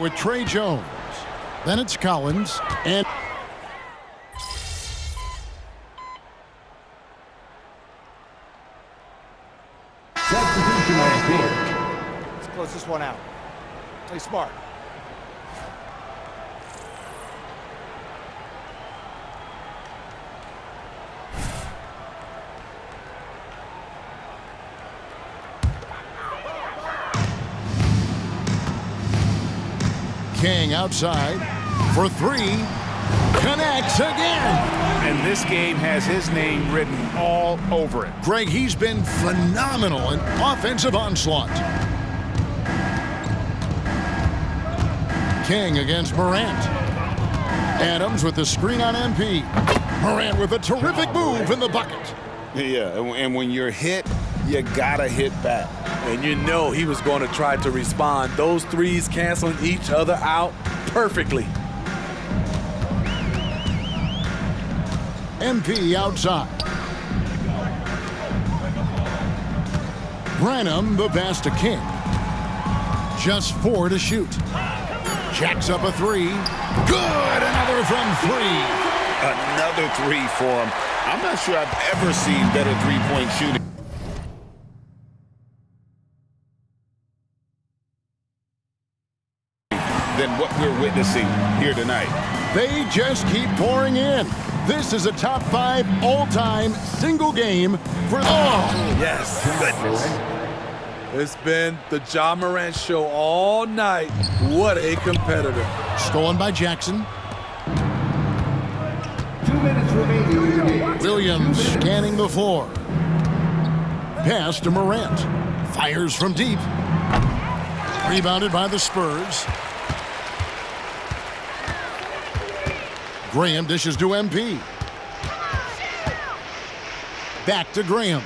with Trey Jones. Then it's Collins and let's close this one out. Play smart. King outside for three. Connects again. And this game has his name written all over it. Greg, he's been phenomenal in offensive onslaught. King against Morant. Adams with the screen on MP. Morant with a terrific move in the bucket. Yeah, and when you're hit, you gotta hit back. And you know he was going to try to respond. Those threes canceling each other out perfectly. MP outside. Branham the pass to King. Just 4 to shoot. Jacks up a three. Good, another from three. Another three for him. I'm not sure I've ever seen better three-point shooting than what we're witnessing here tonight. They just keep pouring in. This is a top 5 all-time single game for Yes. Goodness. It's been the Ja Morant show all night. What a competitor. Stolen by Jackson. 2 minutes remaining. Williams scanning the floor. Pass to Morant. Fires from deep. Rebounded by the Spurs. Graham dishes to MP. Back to Graham.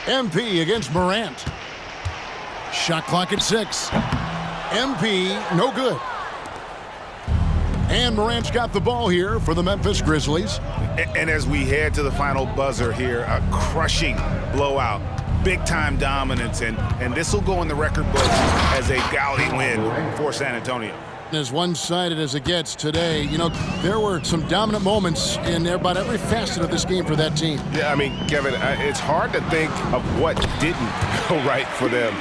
MP against Morant. Shot clock at 6. MP, no good. And Morant's got the ball here for the Memphis Grizzlies. And as we head to the final buzzer here, a crushing blowout. Big-time dominance, and this will go in the record books as a gaudy win for San Antonio. As one-sided as it gets today, you know, there were some dominant moments in about every facet of this game for that team. Yeah, I mean, Kevin, it's hard to think of what didn't go right for them.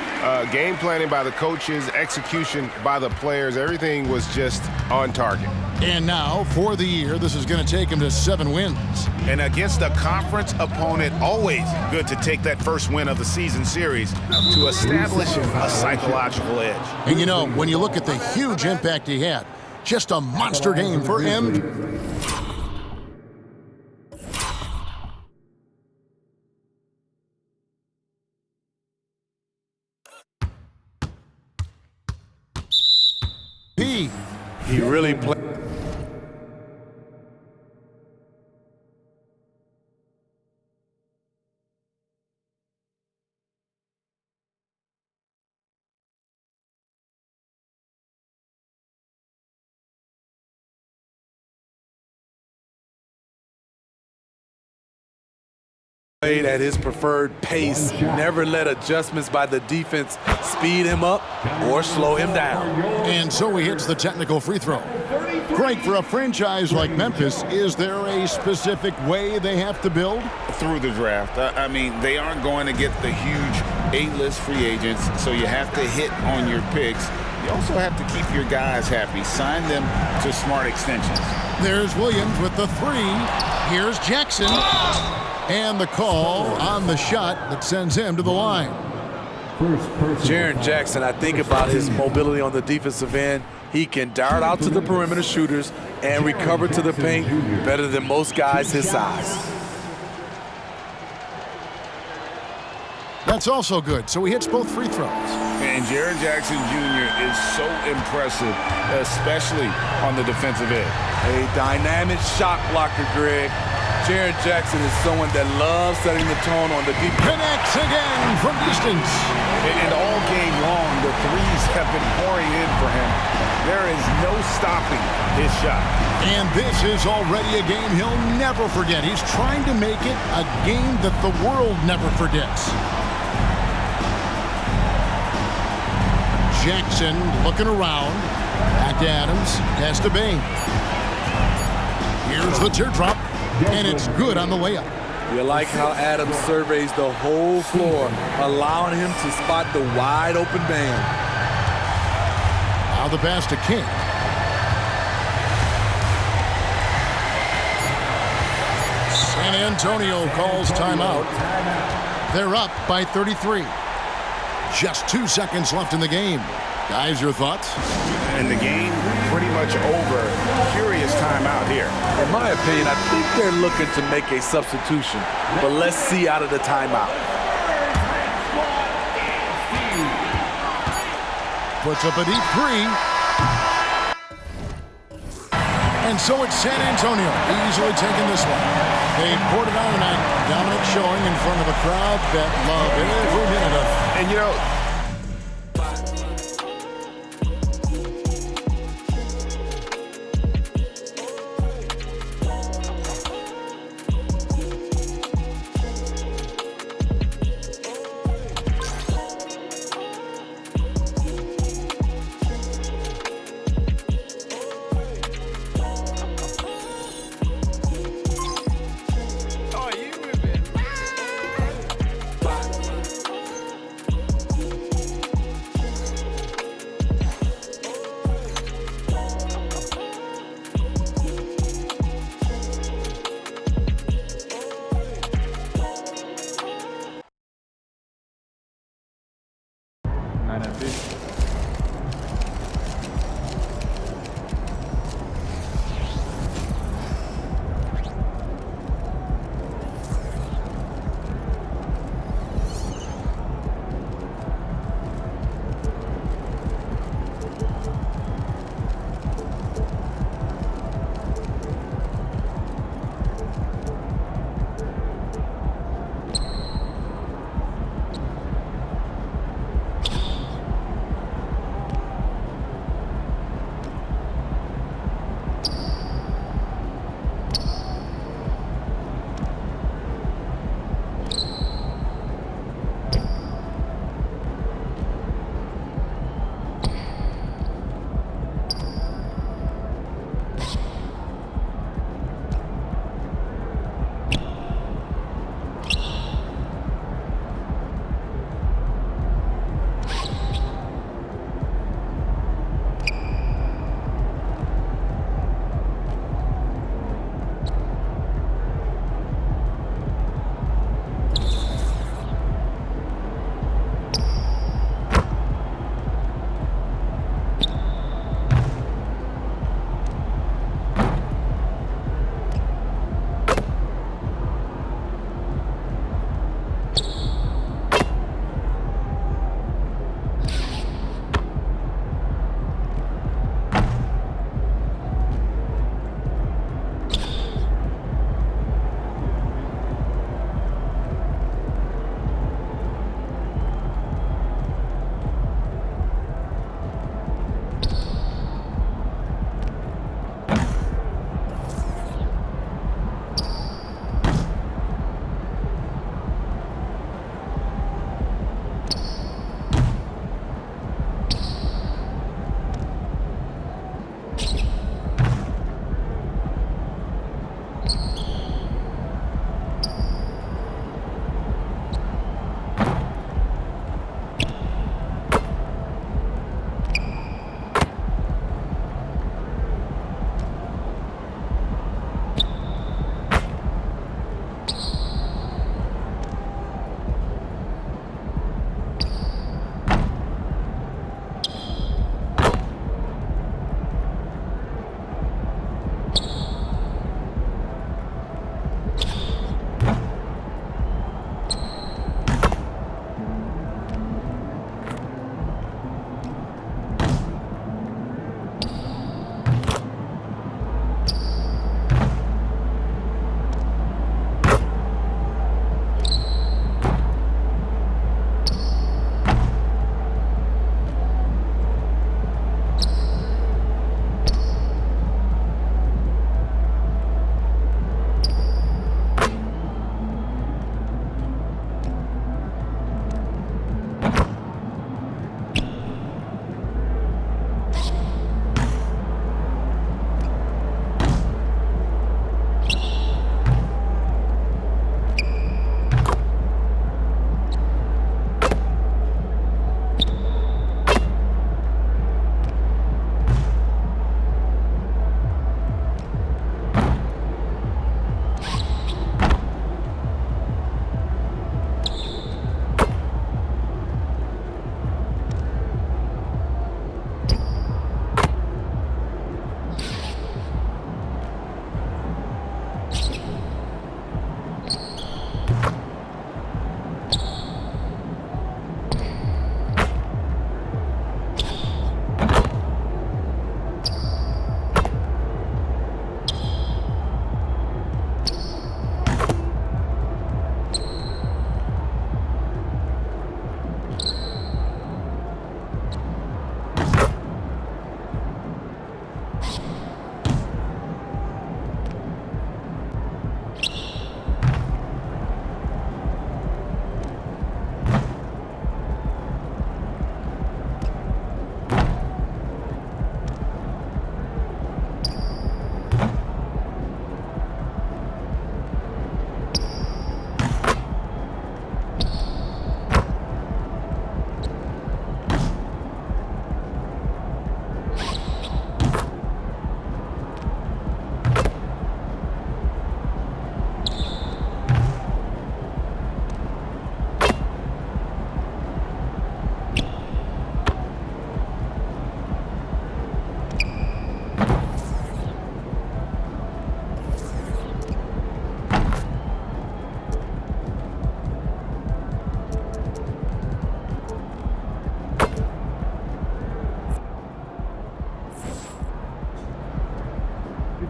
Game planning by the coaches, execution by the players, everything was just on target. And now, for the year, this is going to take him to 7 wins. And against a conference opponent, always good to take that first win of the season series to establish a psychological edge. And you know, when you look at the huge impact he had, just a monster game for him. He really played. Played at his preferred pace, never let adjustments by the defense speed him up or slow him down. And so he hits the technical free throw. Craig, for a franchise like Memphis, is there a specific way they have to build? Through the draft. I mean, they aren't going to get the huge A-list free agents, so you have to hit on your picks. You also have to keep your guys happy. Sign them to smart extensions. There's Williams with the 3. Here's Jackson. And the call on the shot that sends him to the line. Jaren Jackson, I think about his mobility on the defensive end. He can dart out to the perimeter shooters and recover to the paint better than most guys his size. That's also good. So he hits both free throws. And Jaren Jackson Jr. is so impressive, especially on the defensive end. A dynamic shot blocker, Greg. Jaren Jackson is someone that loves setting the tone on the defense. Connects again from distance. And all game long, the threes have been pouring in for him. There is no stopping his shot. And this is already a game he'll never forget. He's trying to make it a game that the world never forgets. Jackson looking around. Back to Adams. Pass to Bain. Here's the teardrop, and it's good on the layup. You like how Adams surveys the whole floor, allowing him to spot the wide open man. Now the pass to King. San Antonio calls timeout. They're up by 33. Just 2 seconds left in the game. Guys, your thoughts? And the game pretty much over. Curious timeout here. In my opinion, I think they're looking to make a substitution, but let's see out of the timeout. Puts up a deep three. And so it's San Antonio easily taking this one. They poured it on tonight. Dominant showing in front of a crowd that loved every minute of it. And, you know,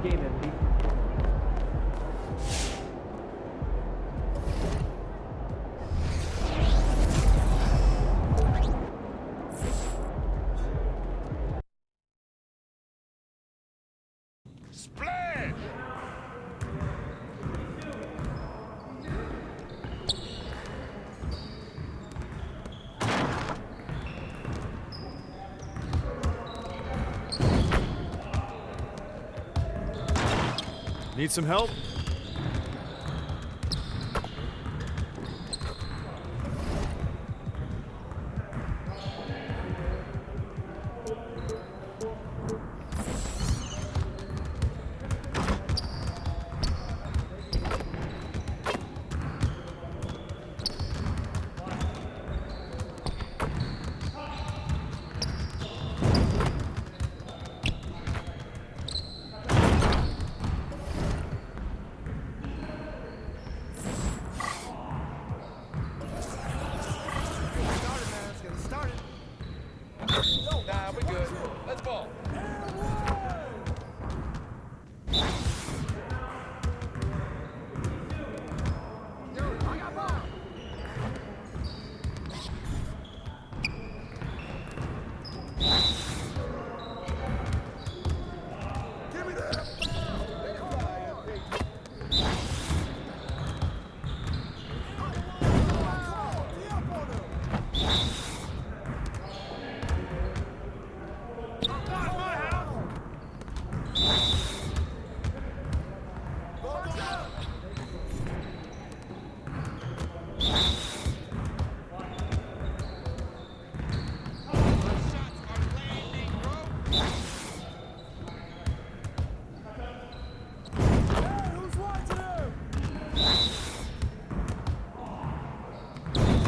Good game, MP. Splash! Need some help? Nah, we good. Let's ball.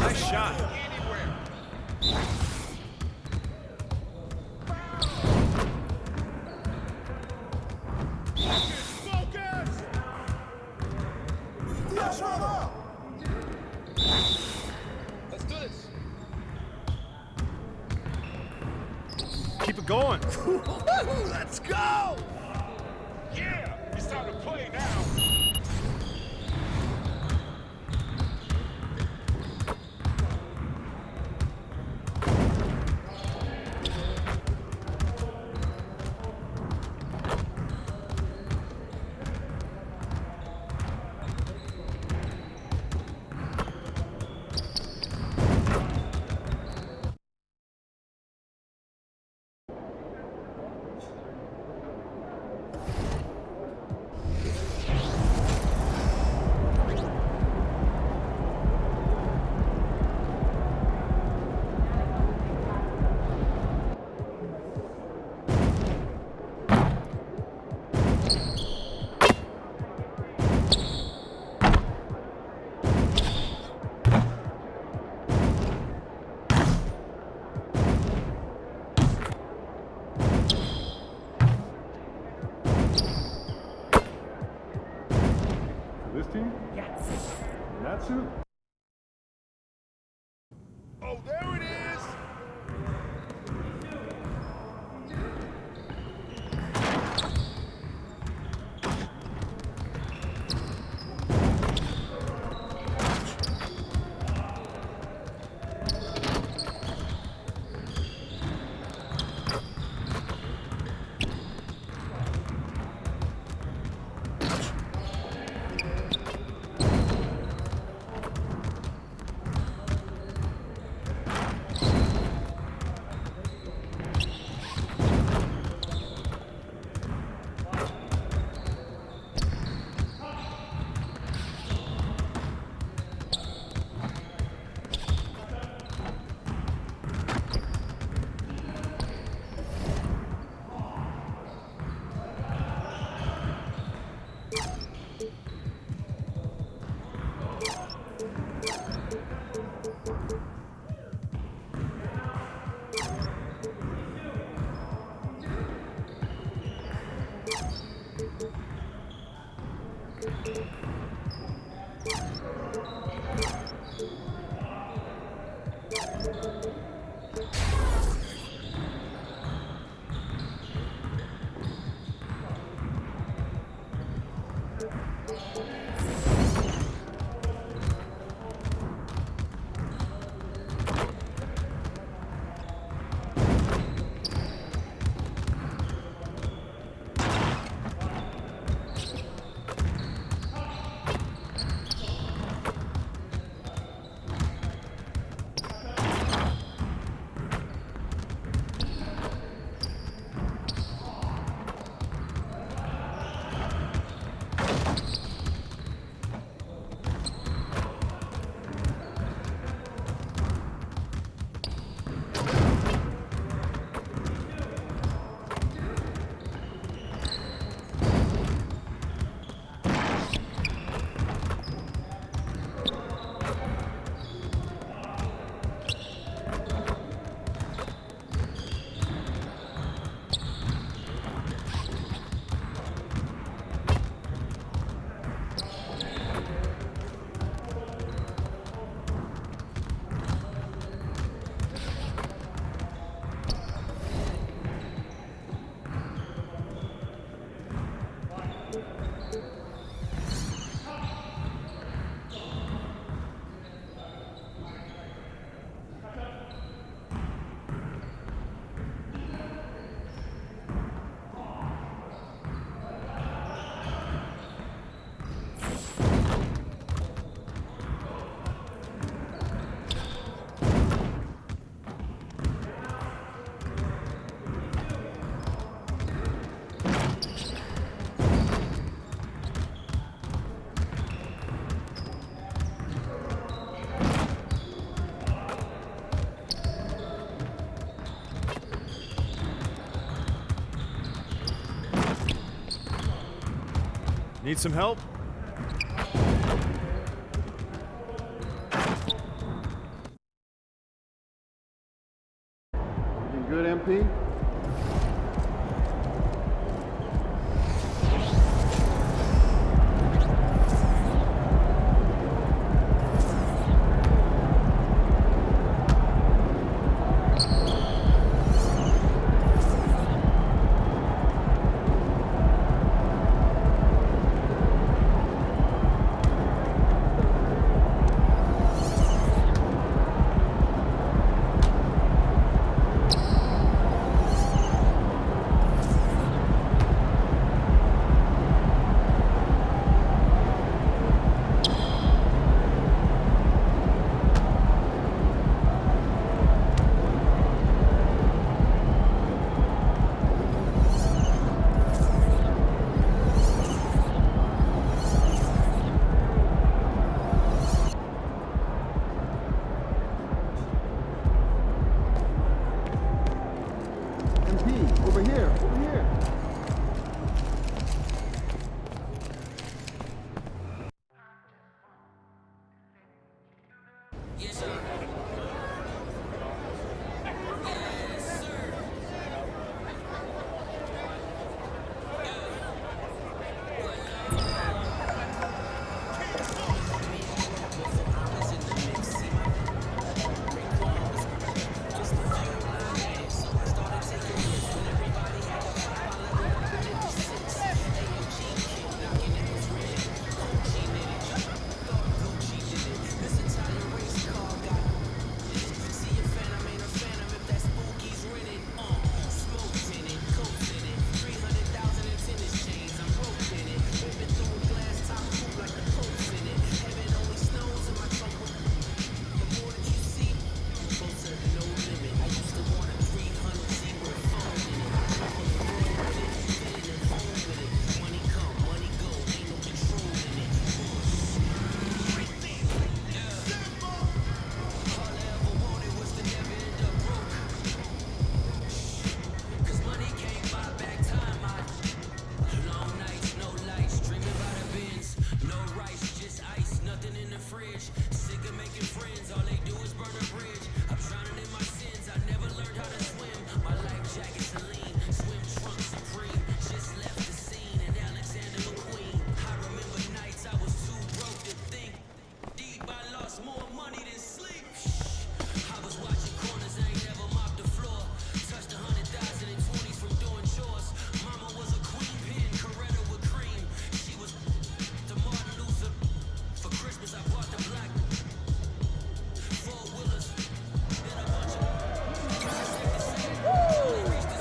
Nice shot. Let's do this. Keep it going. Let's go! Yeah, it's time to play now. This team? Yes. Natsu? Oh, there it is! Need some help? Looking good, MP? Over here, over here. Yes, sir. Yes, sir.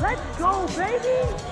Let's go, baby!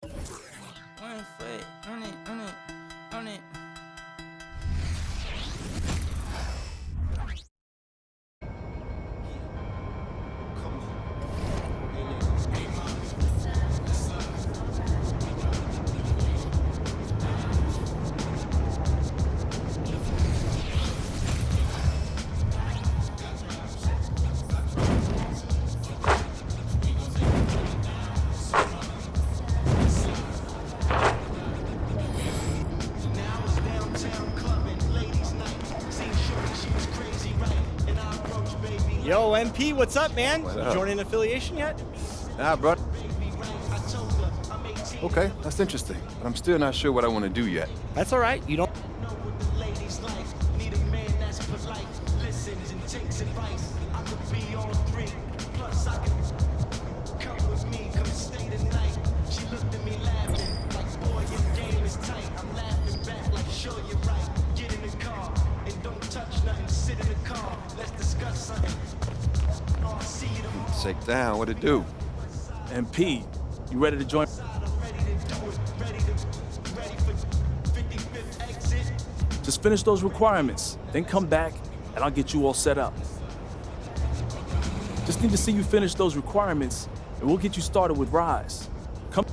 1 foot on it. Yo, MP, what's up, man? You joining an affiliation yet? Nah, bro. Okay, that's interesting, but I'm still not sure what I want to do yet. That's all right. You don't. Shake down, what it do? MP, you ready to join? Just finish those requirements, then come back, and I'll get you all set up. Just need to see you finish those requirements, and we'll get you started with Rise. Come.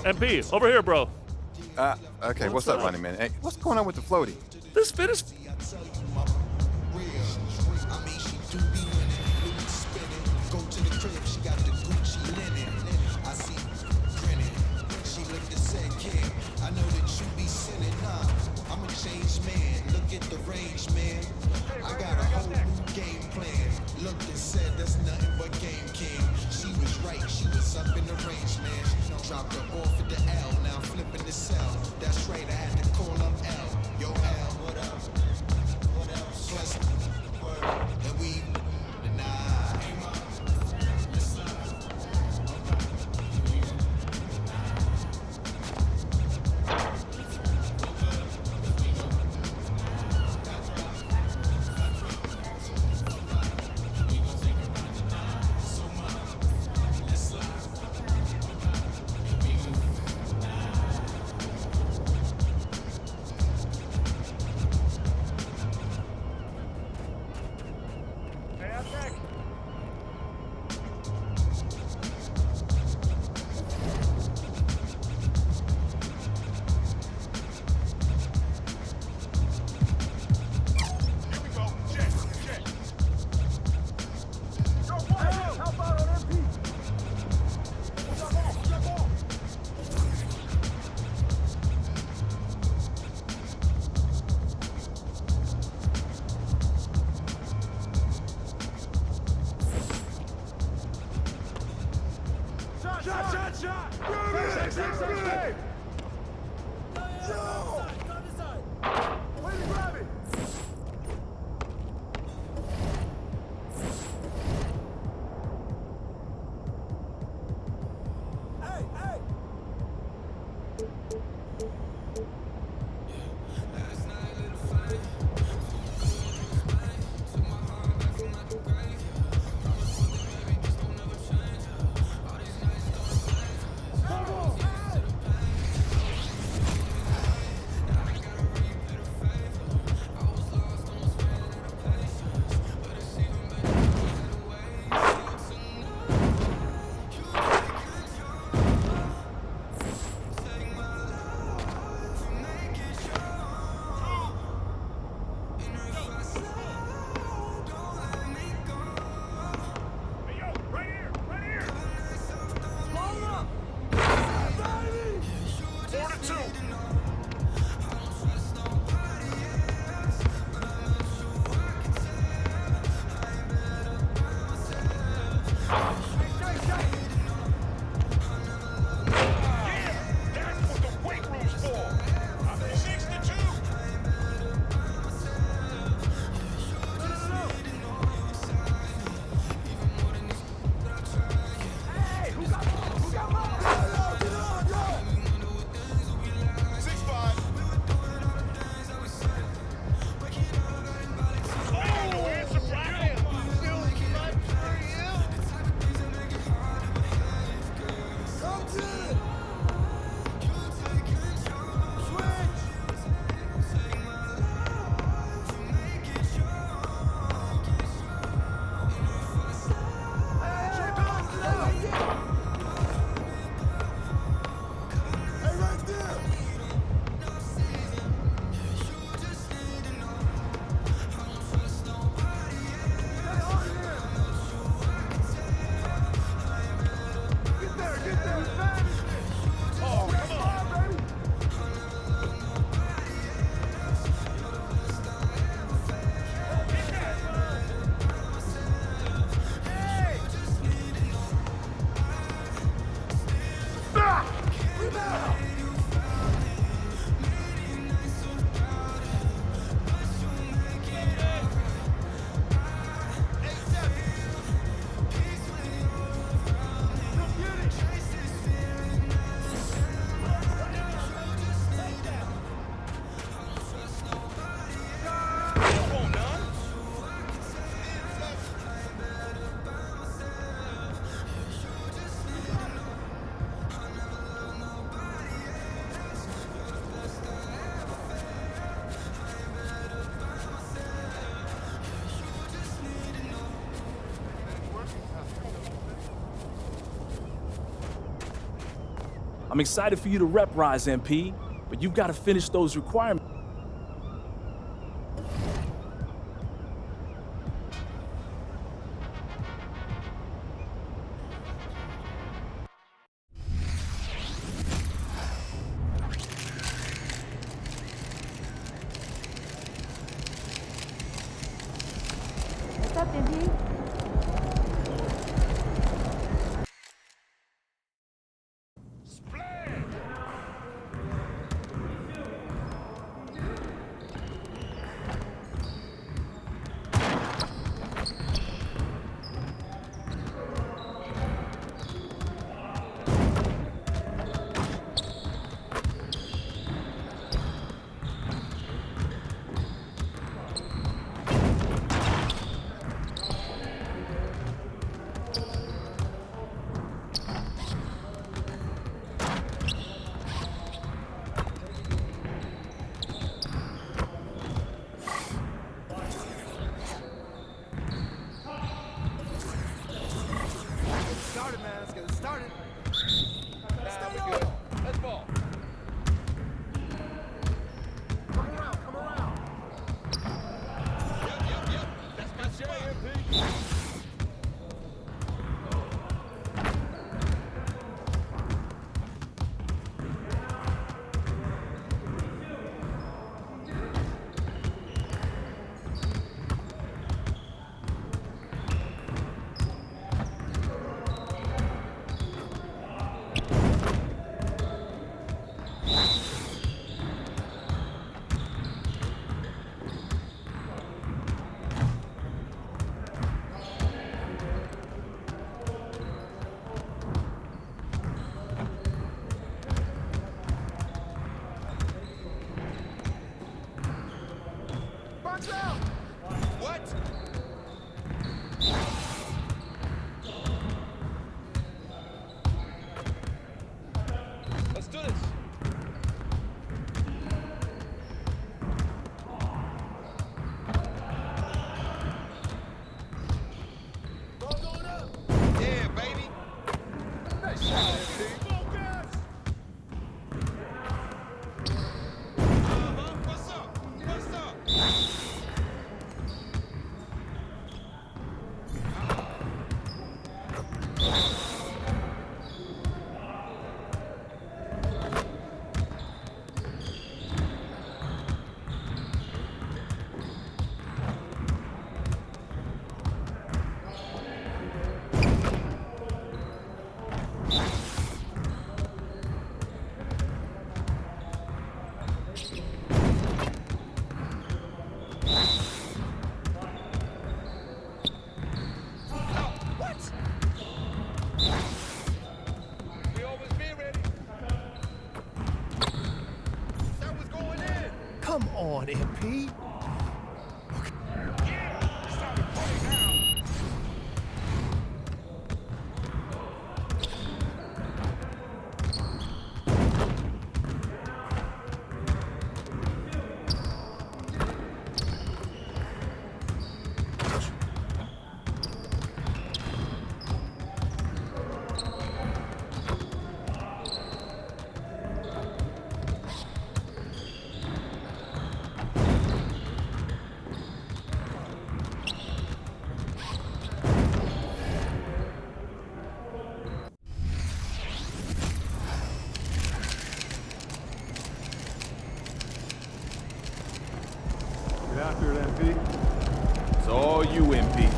MP, over here, bro. Okay, what's up, Running Man? Hey, what's going on with the floaty? This fit is... I'm excited for you to rep Rise, MP, but you've got to finish those requirements. What's up, MP? Started, man. Let's get it started. Let's ball. Come around, come around. Yep. That's my spot. What? Let's do this. Ball going up. Yeah, baby. Nice shot, MP. What's up? What's up? Come on, MP. Get after it, MP. It's all you, MP.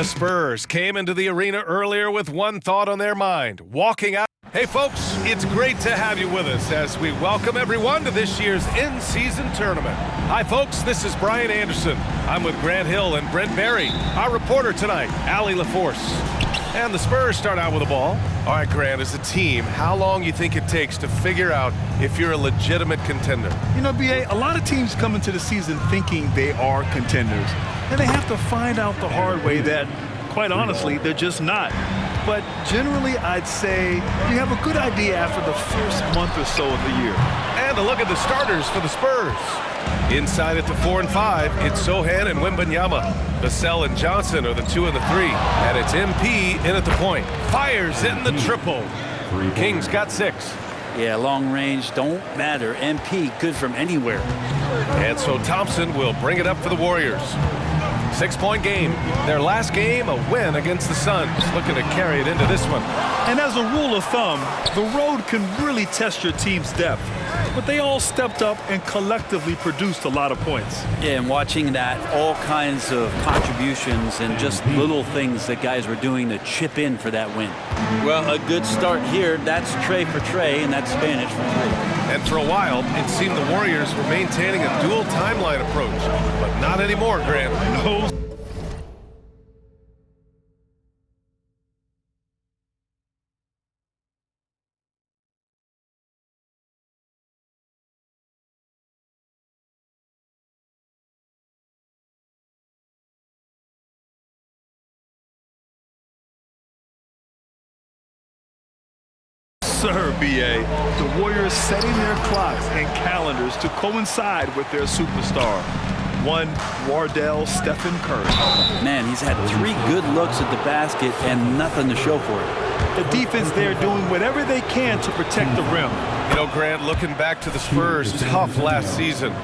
The Spurs came into the arena earlier with one thought on their mind, walking out. Hey folks, it's great to have you with us as we welcome everyone to this year's in-season tournament. Hi folks, this is Brian Anderson. I'm with Grant Hill and Brent Berry. Our reporter tonight, Allie LaForce. And the Spurs start out with the ball. All right, Grant, as a team, how long you think it takes to figure out if you're a legitimate contender? You know, B.A., a lot of teams come into the season thinking they are contenders. And they have to find out the hard way that, quite honestly, they're just not. But generally, I'd say you have a good idea after the first month or so of the year. And a look at the starters for the Spurs. Inside at the 4 and 5, it's Sochan and Wembanyama. Vassell and Johnson are the 2 and the 3. And it's MP in at the point. Fires in the triple. Kings got 6. Yeah, long range don't matter. MP good from anywhere. And so Thompson will bring it up for the Warriors. 6-point game. Their last game, a win against the Suns. Looking to carry it into this one. And as a rule of thumb, the road can really test your team's depth. But they all stepped up and collectively produced a lot of points. Yeah, and watching that, all kinds of contributions and just little things that guys were doing to chip in for that win. Well, a good start here. That's Trey for Trey, and that's Spanish for Trey. And for a while, it seemed the Warriors were maintaining a dual timeline approach. But not anymore, Grant. No. Sir, B.A. The Warriors setting their clocks and calendars to coincide with their superstar. One, Wardell Stephen Curry. Man, he's had 3 good looks at the basket and nothing to show for it. The defense there doing whatever they can to protect the rim. You know, Grant, looking back to the Spurs' tough last season,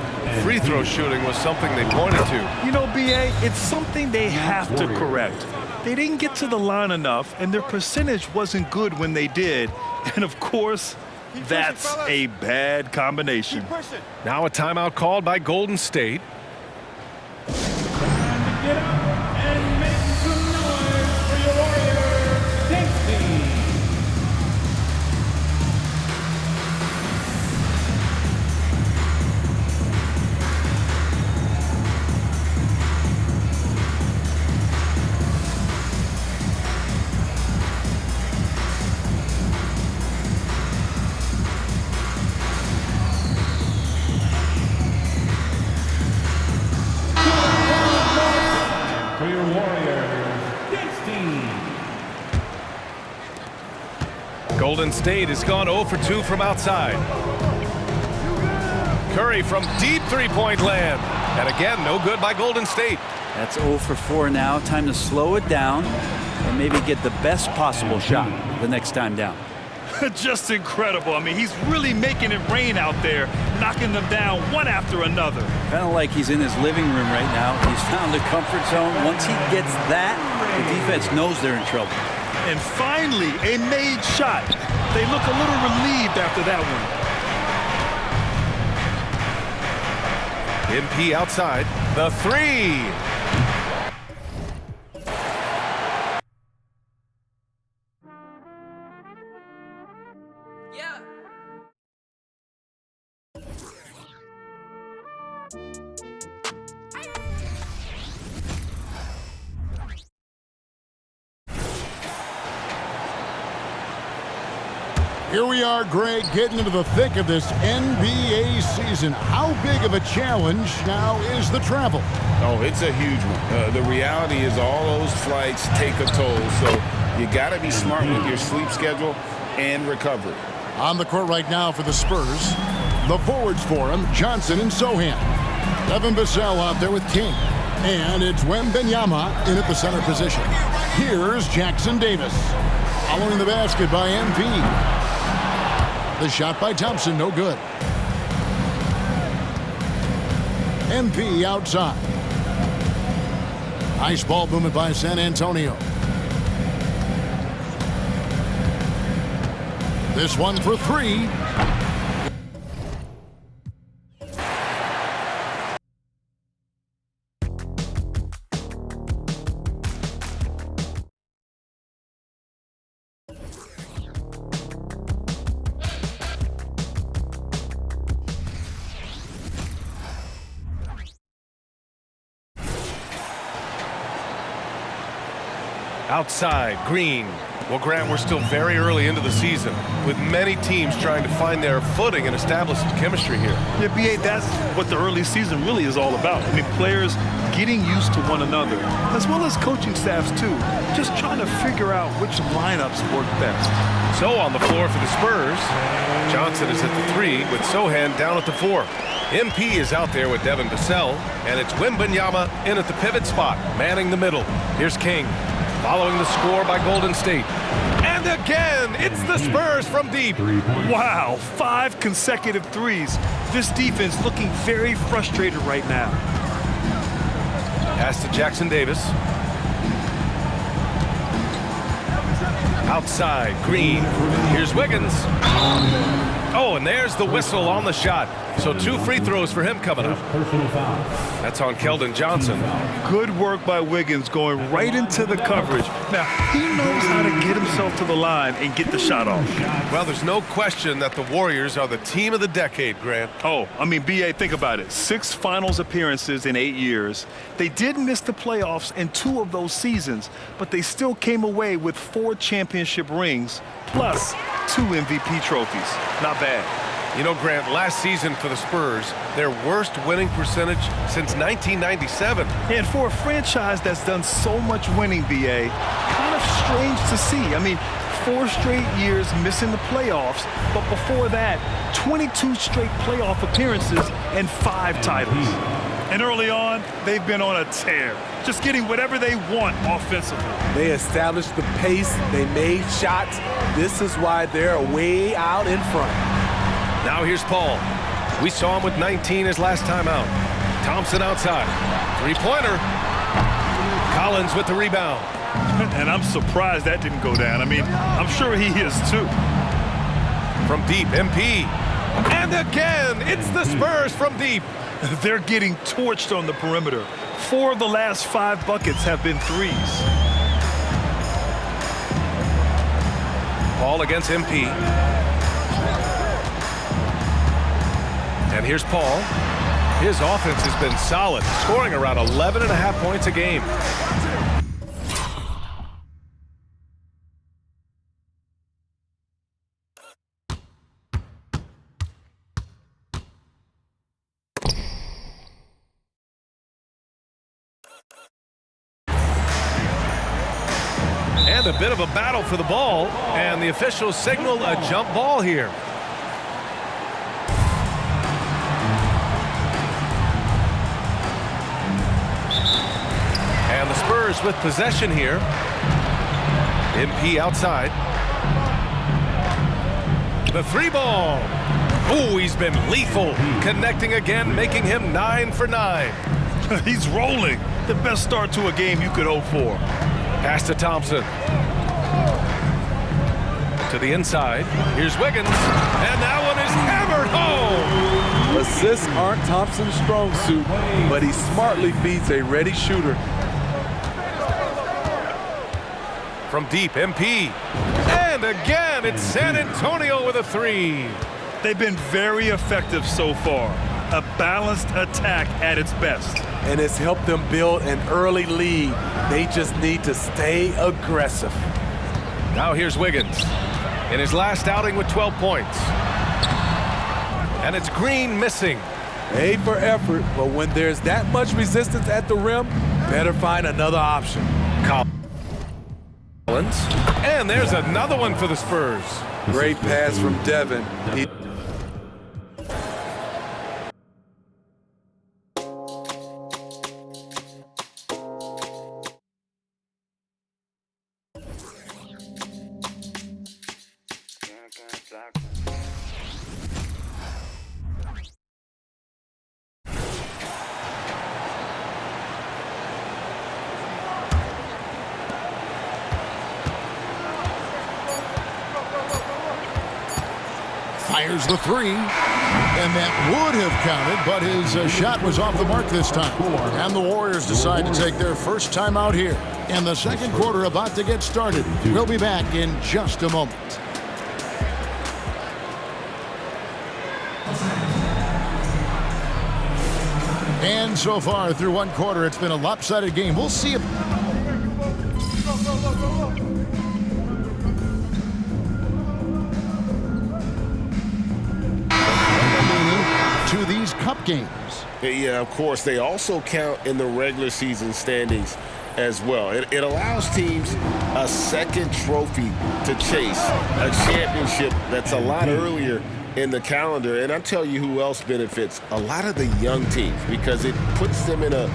free throw shooting was something they pointed to. You know, B.A., it's something they have to correct. They didn't get to the line enough, and their percentage wasn't good when they did. And, of course, that's a bad combination. Now a timeout called by Golden State. Get up and make some noise for your Warriors, Dixie. For your Warriors, Dixie. Golden State has gone 0 for 2 from outside. Curry from deep three-point land. And again, no good by Golden State. That's 0 for 4 now. Time to slow it down and maybe get the best possible shot the next time down. Just incredible. I mean, he's really making it rain out there, knocking them down one after another. Kind of like he's in his living room right now. He's found a comfort zone. Once he gets that, the defense knows they're in trouble. And finally, a made shot. They look a little relieved after that one. MP outside. The 3. Here we are, Greg, getting into the thick of this NBA season. How big of a challenge now is the travel? Oh, it's a huge one. The reality is all those flights take a toll, so you got to be smart with your sleep schedule and recovery. On the court right now for the Spurs, the forwards for him, Johnson and Sochan. Devin Vassell out there with King. And it's Wembanyama in at the center position. Here's Jackson Davis. Following the basket by MP. The shot by Thompson, no good. MP outside. Nice ball movement by San Antonio. This one for 3. Outside, Green. Well, Grant, we're still very early into the season, with many teams trying to find their footing and establish some chemistry here. Yeah, B.A., that's what the early season really is all about. I mean, players getting used to one another, as well as coaching staffs, too. Just trying to figure out which lineups work best. So on the floor for the Spurs, Johnson is at the 3 with Sochan down at the 4. MP is out there with Devin Vassell, and it's Wembanyama in at the pivot spot, manning the middle. Here's King, following the score by Golden State. And again, it's the Spurs from deep. Wow, 5 consecutive threes. This defense looking very frustrated right now. Pass to Jackson Davis. Outside, Green. Here's Wiggins. Oh, and there's the whistle on the shot. So 2 free throws for him coming up. That's on Keldon Johnson. Good work by Wiggins going right into the coverage. Now, he knows how to get himself to the line and get the shot off. Well, there's no question that the Warriors are the team of the decade, Grant. Oh, I mean, B.A., think about it. 6 finals appearances in 8 years. They did miss the playoffs in 2 of those seasons, but they still came away with 4 championship rings, plus 2 MVP trophies. Not bad. You know, Grant, last season for the Spurs, their worst winning percentage since 1997. And for a franchise that's done so much winning, B.A., kind of strange to see. I mean, 4 straight years missing the playoffs, but before that, 22 straight playoff appearances and 5 titles. And early on, they've been on a tear, just getting whatever they want offensively. They established the pace, they made shots. This is why they're way out in front. Now here's Paul. We saw him with 19 his last time out. Thompson outside. 3-pointer. Collins with the rebound. And I'm surprised that didn't go down. I mean, I'm sure he is too. From deep, MP. And again, it's the Spurs from deep. They're getting torched on the perimeter. 4 of the last 5 buckets have been threes. Paul against MP. And here's Paul. His offense has been solid, scoring around 11.5 points a game. And a bit of a battle for the ball, and the officials signal a jump ball here. And the Spurs with possession here. MP outside. The 3-ball. Oh, he's been lethal. Connecting again, making him 9 for 9. He's rolling. The best start to a game you could hope for. Pass to Thompson. To the inside. Here's Wiggins. And that one is hammered home. Assists aren't Thompson's strong suit, but he smartly feeds a ready shooter. From deep, MP. And again, it's San Antonio with a 3. They've been very effective so far. A balanced attack at its best. And it's helped them build an early lead. They just need to stay aggressive. Now here's Wiggins in his last outing with 12 points. And it's Green missing. A for effort, but when there's that much resistance at the rim, better find another option. Collins. And there's another one for the Spurs. Great pass from Devin. Fires the 3, and that would have counted, but his shot was off the mark this time. And the Warriors decide to take their first time out here. And the second quarter about to get started. We'll be back in just a moment. And so far through one quarter, it's been a lopsided game. We'll see if... these cup games. Yeah, of course. They also count in the regular season standings as well. It allows teams a second trophy to chase, a championship that's a lot earlier in the calendar. And I'll tell you who else benefits, a lot of the young teams, because it puts them in a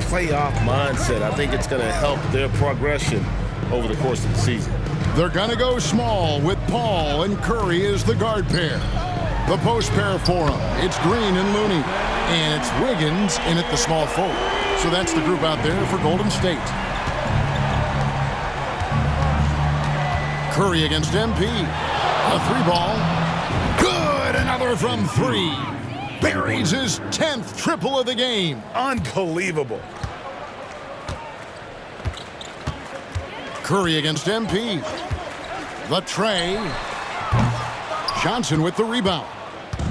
playoff mindset. I think it's going to help their progression over the course of the season. They're going to go small with Paul and Curry as the guard pair. The post pair for them, it's Green and Looney. And it's Wiggins in at the small forward. So that's the group out there for Golden State. Curry against MP. A three ball. Good! Another from three. Buries his 10th triple of the game. Unbelievable. Curry against MP. The tray. Johnson with the rebound.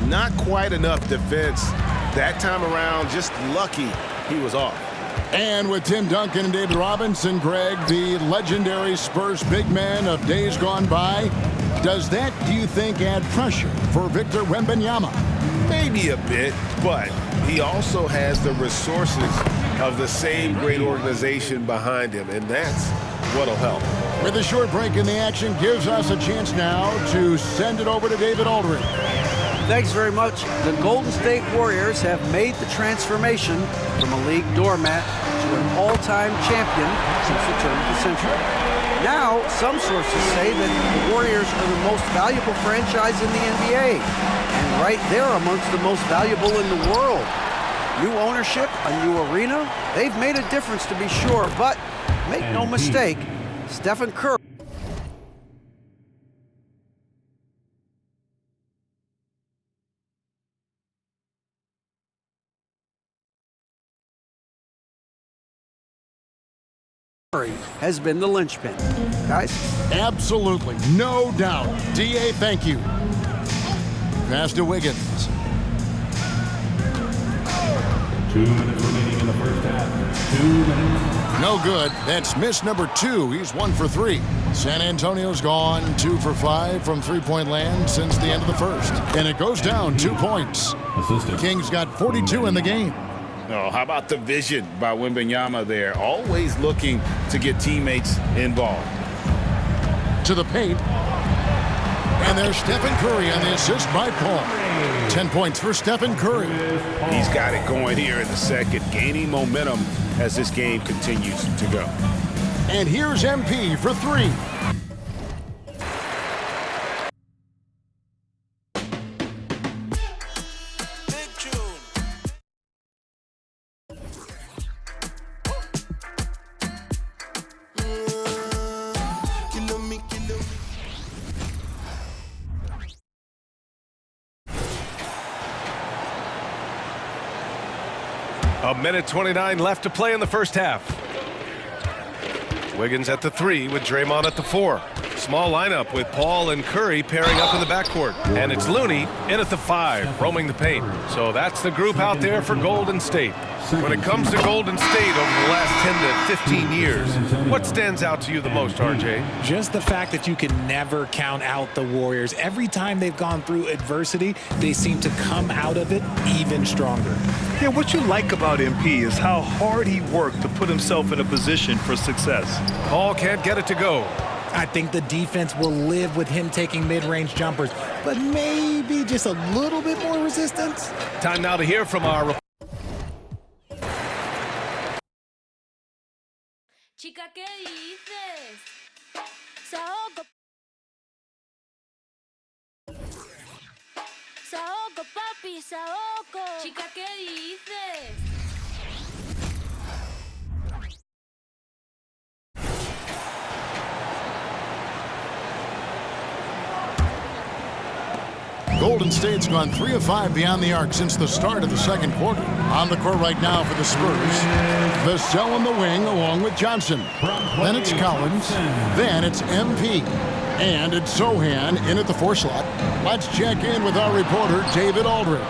Not quite enough defense that time around. Just lucky he was off. And with Tim Duncan and David Robinson, Greg, the legendary Spurs big man of days gone by, does that, do you think, add pressure for Victor Wembanyama? Maybe a bit, but he also has the resources of the same great organization behind him, and that's what'll help. With a short break in the action, gives us a chance now to send it over to David Aldridge. Thanks very much. The Golden State Warriors have made the transformation from a league doormat to an all-time champion since the turn of the century. Now, some sources say that the Warriors are the most valuable franchise in the NBA, and right there amongst the most valuable in the world. New ownership, a new arena, they've made a difference to be sure, but make no mistake, Stephen Curry has been the linchpin. Guys? Absolutely, no doubt. D.A., thank you. Pass to Wiggins. 2 minutes remaining in the first half. 2 minutes. No good. That's miss number 2. He's 1 for 3. San Antonio's gone 2 for 5 from three-point land since the end of the first. And it goes down 2 points. Kings got 42 in the game. Oh, how about the vision by Wembanyama there? Always looking to get teammates involved. To the paint. And there's Stephen Curry on the assist by Paul. 10 points for Stephen Curry. He's got it going here in the second, gaining momentum as this game continues to go. And here's MP for 3. A minute 29 left to play in the first half. Wiggins at the 3 with Draymond at the 4. Small lineup with Paul and Curry pairing up in the backcourt. And it's Looney in at the 5, roaming the paint. So that's the group out there for Golden State. When it comes to Golden State over the last 10 to 15 years, what stands out to you the most, RJ? Just the fact that you can never count out the Warriors. Every time they've gone through adversity, they seem to come out of it even stronger. Yeah, what you like about MP is how hard he worked to put himself in a position for success. Paul can't get it to go. I think the defense will live with him taking mid-range jumpers, but maybe just a little bit more resistance. Time now to hear from our Chica, ¿qué dices? Saoco. Saoco, papi, saoco. Chica, ¿qué dices? Golden State's gone 3 of 5 beyond the arc since the start of the second quarter. On the court right now for the Spurs, Vassell in the wing along with Johnson. Then it's Collins. Then it's MP. And it's Sohan in at the 4 slot. Let's check in with our reporter, David Aldridge.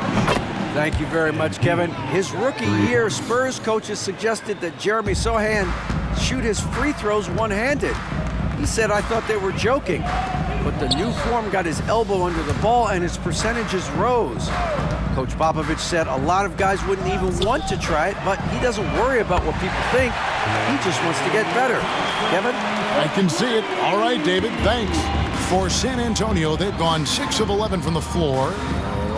Thank you very much, Kevin. His rookie year, Spurs coaches suggested that Jeremy Sohan shoot his free throws one-handed. He said, "I thought they were joking." But the new form got his elbow under the ball and his percentages rose. Coach Popovich said a lot of guys wouldn't even want to try it, but he doesn't worry about what people think. He just wants to get better. Kevin? I can see it. All right, David, thanks. For San Antonio, they've gone 6 of 11 from the floor.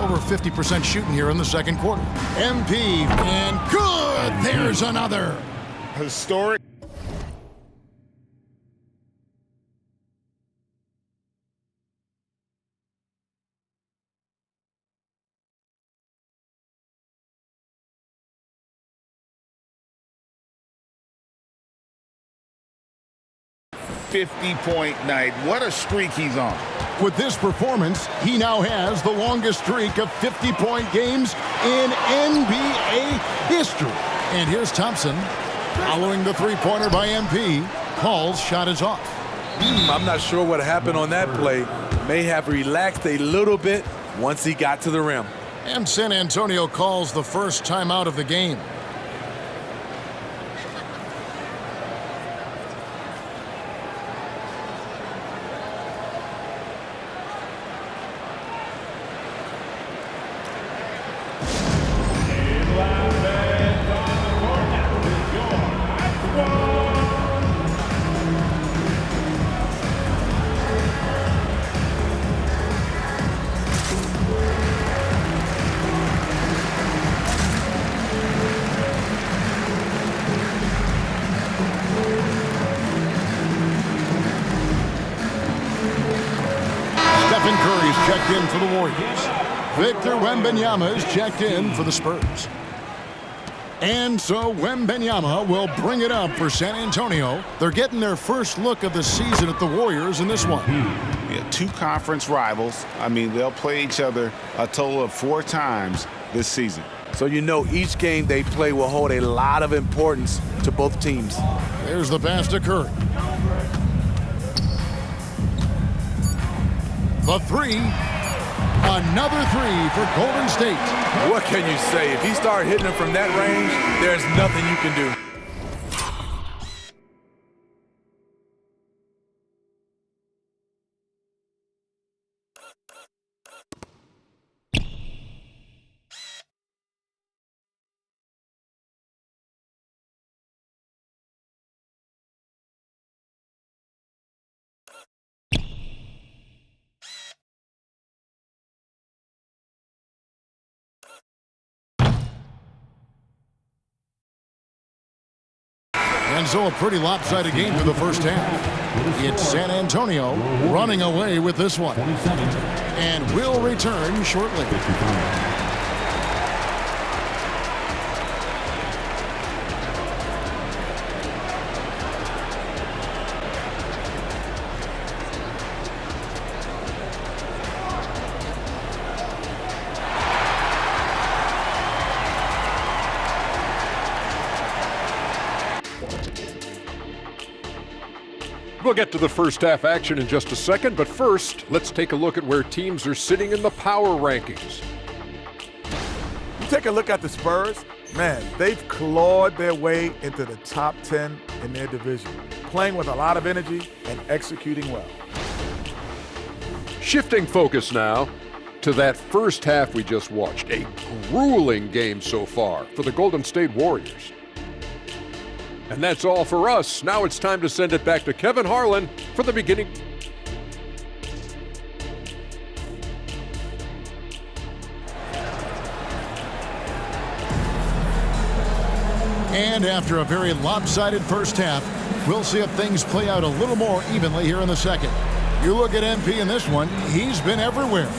Over 50% shooting here in the second quarter. MP, and good! There's another. Historic. .50 night. What a streak he's on. With this performance, he now has the longest streak of 50-point games in NBA history. And here's Thompson following the three-pointer by MP. Paul's shot is off. I'm not sure what happened on that play. May have relaxed a little bit once he got to the rim. And San Antonio calls the first timeout of the game. Stephen Curry's checked in for the Warriors. Victor Wembanyama is checked in for the Spurs. And so Wembanyama will bring it up for San Antonio. They're getting their first look of the season at the Warriors in this one. Yeah, two conference rivals. I mean, they'll play each other a total of 4 times this season. So you know each game they play will hold a lot of importance to both teams. There's the pass to Curry. The three. Another three for Golden State. What can you say? If he started hitting them from that range, there's nothing you can do. And so a pretty lopsided game for the first half. It's San Antonio running away with this one. And will return shortly. We'll get to the first half action in just a second, but first, let's take a look at where teams are sitting in the power rankings. You take a look at the Spurs, man, they've clawed their way into the top 10 in their division, playing with a lot of energy and executing well. Shifting focus now to that first half we just watched. A grueling game so far for the Golden State Warriors. And that's all for us. Now it's time to send it back to Kevin Harlan for the beginning. And after a very lopsided first half, we'll see if things play out a little more evenly here in the second. You look at MP in this one, he's been everywhere.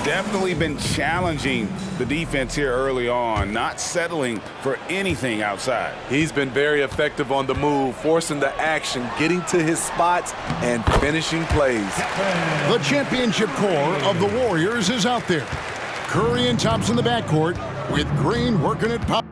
Definitely been challenging the defense here early on, not settling for anything outside. He's been very effective on the move, forcing the action, getting to his spots, and finishing plays. The championship core of the Warriors is out there. Curry and Thompson in the backcourt, with Green working at power.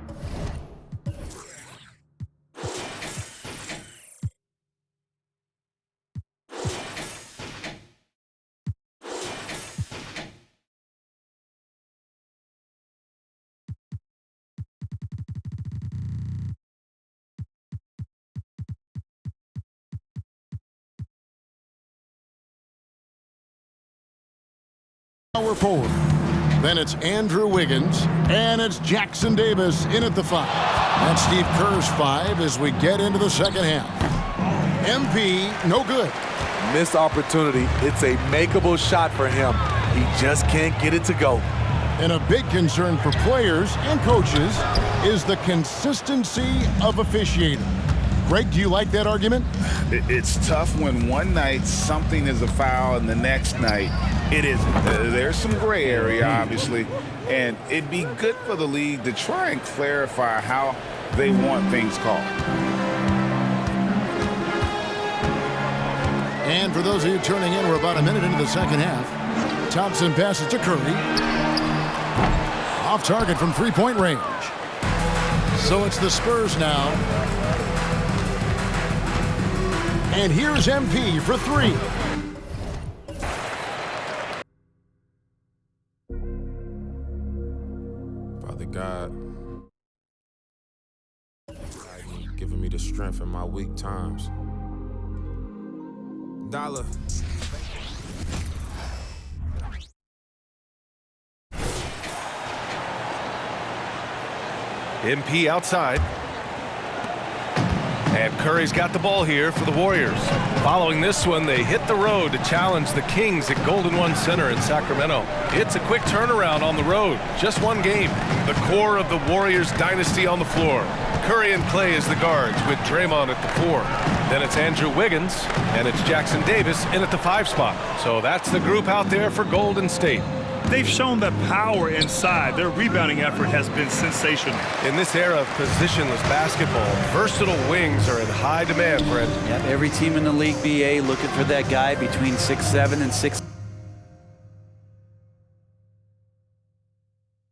Power forward. Then it's Andrew Wiggins, and it's Jackson Davis in at the 5. And Steve Kerr's 5 as we get into the second half. MP, no good. Missed opportunity. It's a makeable shot for him. He just can't get it to go. And a big concern for players and coaches is the consistency of officiating. Greg, do you like that argument? It's tough when one night something is a foul and the next night it isn't. There's some gray area, obviously, and it'd be good for the league to try and clarify how they want things called. And for those of you turning in, we're about a minute into the second half. Thompson passes to Curry. Off target from three-point range. So it's the Spurs now. And here's MP for 3. Father God, giving me the strength in my weak times. Dollar. MP outside. And Curry's got the ball here for the Warriors. Following this one, they hit the road to challenge the Kings at Golden One Center in Sacramento. It's a quick turnaround on the road. Just one game. The core of the Warriors dynasty on the floor. Curry and Clay as the guards with Draymond at the 4. Then it's Andrew Wiggins, and it's Jackson Davis in at the 5 spot. So that's the group out there for Golden State. They've shown the power inside. Their rebounding effort has been sensational. In this era of positionless basketball, versatile wings are in high demand, Brent. Yep, every team in the league, BA, looking for that guy between 6'7" and 6'.